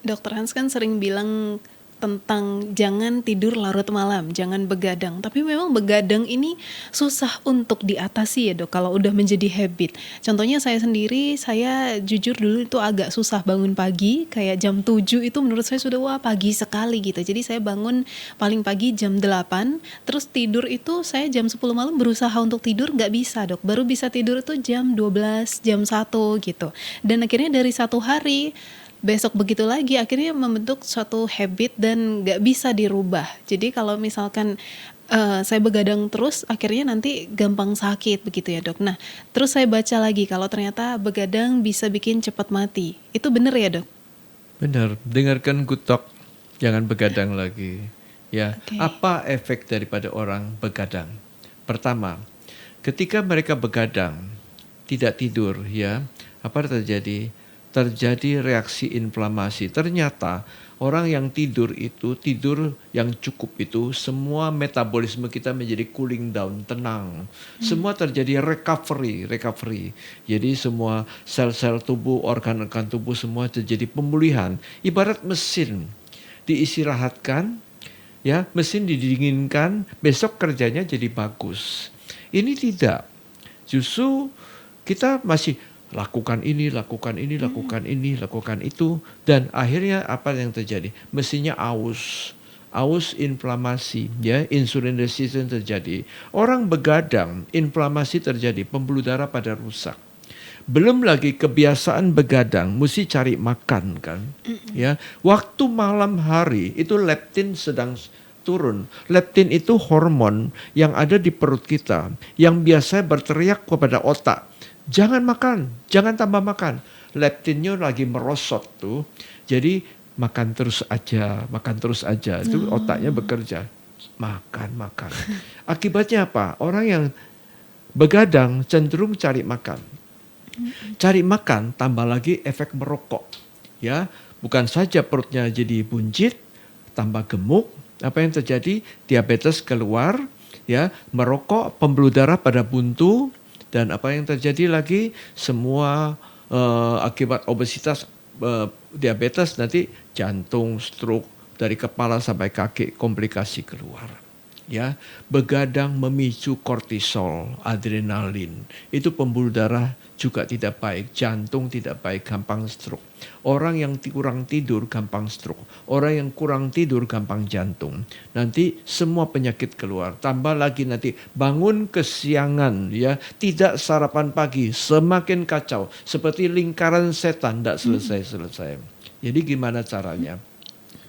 Dokter Hans kan sering bilang tentang jangan tidur larut malam, jangan begadang. Tapi memang begadang ini susah untuk diatasi ya dok, kalau udah menjadi habit. Contohnya saya sendiri, saya jujur dulu itu agak susah bangun pagi, kayak jam 7 itu menurut saya sudah wah pagi sekali gitu. Jadi saya bangun paling pagi jam 8, terus tidur itu saya jam 10 malam berusaha untuk tidur nggak bisa dok. Baru bisa tidur itu jam 12, jam 1 gitu. Dan akhirnya dari satu hari besok begitu lagi akhirnya membentuk suatu habit dan nggak bisa dirubah. Jadi kalau misalkan saya begadang terus akhirnya nanti gampang sakit begitu ya dok. Nah terus saya baca lagi kalau ternyata begadang bisa bikin cepat mati. Itu benar ya dok? Benar, dengarkan Good Talk, jangan begadang lagi. Ya, Oke. apa efek daripada orang begadang? Pertama, ketika mereka begadang, tidak tidur, ya, apa terjadi? Terjadi reaksi inflamasi. Ternyata orang yang tidur itu, tidur yang cukup itu, semua metabolisme kita menjadi cooling down, tenang. Semua terjadi recovery. Jadi semua sel-sel tubuh, organ-organ tubuh semua terjadi pemulihan. Ibarat mesin diistirahatkan, ya, mesin didinginkan, besok kerjanya jadi bagus. Ini tidak. Justru kita masih lakukan ini, lakukan itu, dan akhirnya apa yang terjadi? Mesinnya aus inflamasi, ya, insulin resistance terjadi. Orang begadang, inflamasi terjadi, pembuluh darah pada rusak. Belum lagi kebiasaan begadang, mesti cari makan kan, ya. Waktu malam hari itu leptin sedang turun. Leptin itu hormon yang ada di perut kita, yang biasa berteriak kepada otak, jangan makan, jangan tambah makan. Leptinnya lagi merosot tuh, jadi makan terus aja. Itu otaknya bekerja, makan. Akibatnya apa? Orang yang begadang cenderung cari makan. Cari makan tambah lagi efek merokok. Ya, bukan saja perutnya jadi buncit, tambah gemuk, apa yang terjadi? Diabetes keluar, ya, merokok, pembuluh darah pada buntu, dan apa yang terjadi lagi? Semua akibat obesitas, diabetes, nanti jantung, stroke, dari kepala sampai kaki, komplikasi keluar. Ya, begadang memicu kortisol, adrenalin. Itu pembuluh darah juga tidak baik, jantung tidak baik, gampang stroke. Orang yang kurang tidur gampang stroke, orang yang kurang tidur gampang jantung. Nanti semua penyakit keluar. Tambah lagi nanti bangun kesiangan, ya, tidak sarapan pagi, semakin kacau, seperti lingkaran setan, tidak selesai-selesai. Jadi gimana caranya?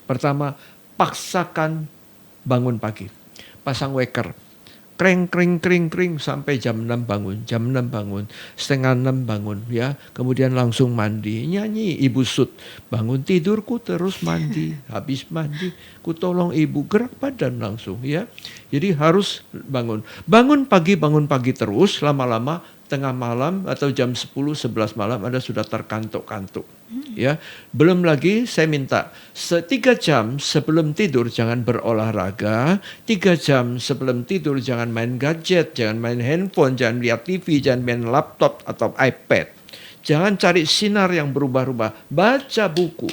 Pertama, paksakan bangun pagi. Pasang weker. Kring sampai jam 6 bangun, setengah 6 bangun, ya. Kemudian langsung mandi, nyanyi Ibu Sud. Bangun tidurku terus mandi, habis mandi ku tolong ibu, gerak badan langsung, ya. Jadi harus bangun. Bangun pagi terus, lama-lama tengah malam atau jam 10 11 malam Anda sudah terkantuk-kantuk. Ya, belum lagi saya minta 3 jam sebelum tidur jangan berolahraga, 3 jam sebelum tidur jangan main gadget, jangan main handphone, jangan lihat TV, jangan main laptop atau iPad. Jangan cari sinar yang berubah-ubah, baca buku.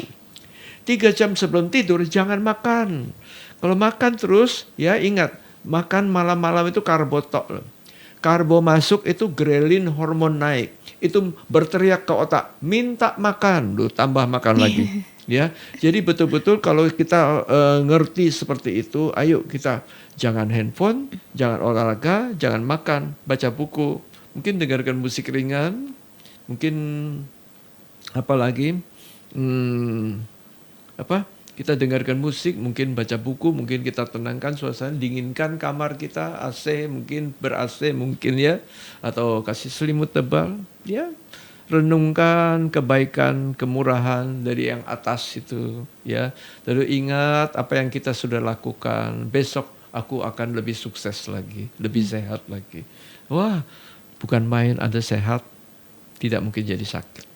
3 jam sebelum tidur jangan makan. Kalau makan terus, ya ingat, makan malam-malam itu karbotok. Karbo masuk itu grelin hormon naik. Itu berteriak ke otak, minta makan, lu tambah makan lagi. Ya, jadi betul-betul kalau kita ngerti seperti itu, ayo kita jangan handphone, jangan olahraga, jangan makan, baca buku, mungkin dengarkan musik ringan, mungkin apa lagi, kita dengarkan musik, mungkin baca buku, mungkin kita tenangkan suasana, dinginkan kamar kita, AC mungkin, ber-AC mungkin, ya, atau kasih selimut tebal, ya. Renungkan kebaikan, kemurahan dari yang atas itu, ya. Lalu ingat apa yang kita sudah lakukan. Besok aku akan lebih sukses lagi, lebih sehat lagi. Wah, bukan main, Anda sehat, tidak mungkin jadi sakit.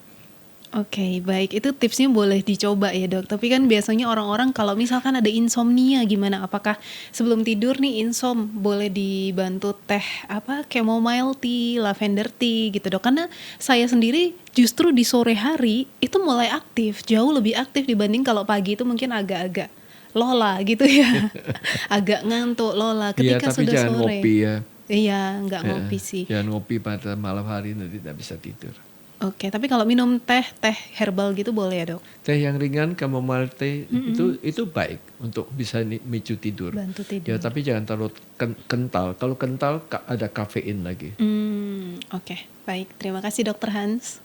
Oke, baik. Itu tipsnya boleh dicoba ya, Dok. Tapi kan biasanya orang-orang kalau misalkan ada insomnia gimana? Apakah sebelum tidur nih boleh dibantu teh apa chamomile tea, lavender tea gitu, Dok? Karena saya sendiri justru di sore hari itu mulai aktif, jauh lebih aktif dibanding kalau pagi itu mungkin agak-agak lola gitu ya. Agak ngantuk, lola Iya, ketika tapi sudah jangan sore. ngopi ya. Iya, nggak ngopi Heeh, sih. jangan ngopi pada malam hari nanti tidak bisa tidur. Oke, tapi kalau minum teh herbal gitu boleh ya, Dok? Teh yang ringan, chamomile tea Mm-mm. itu baik untuk bisa micu tidur. Bantu Ya, tidur. tapi jangan terlalu kental. Kalau kental ada kafein lagi. Oke. Baik. Terima kasih Dokter Hans.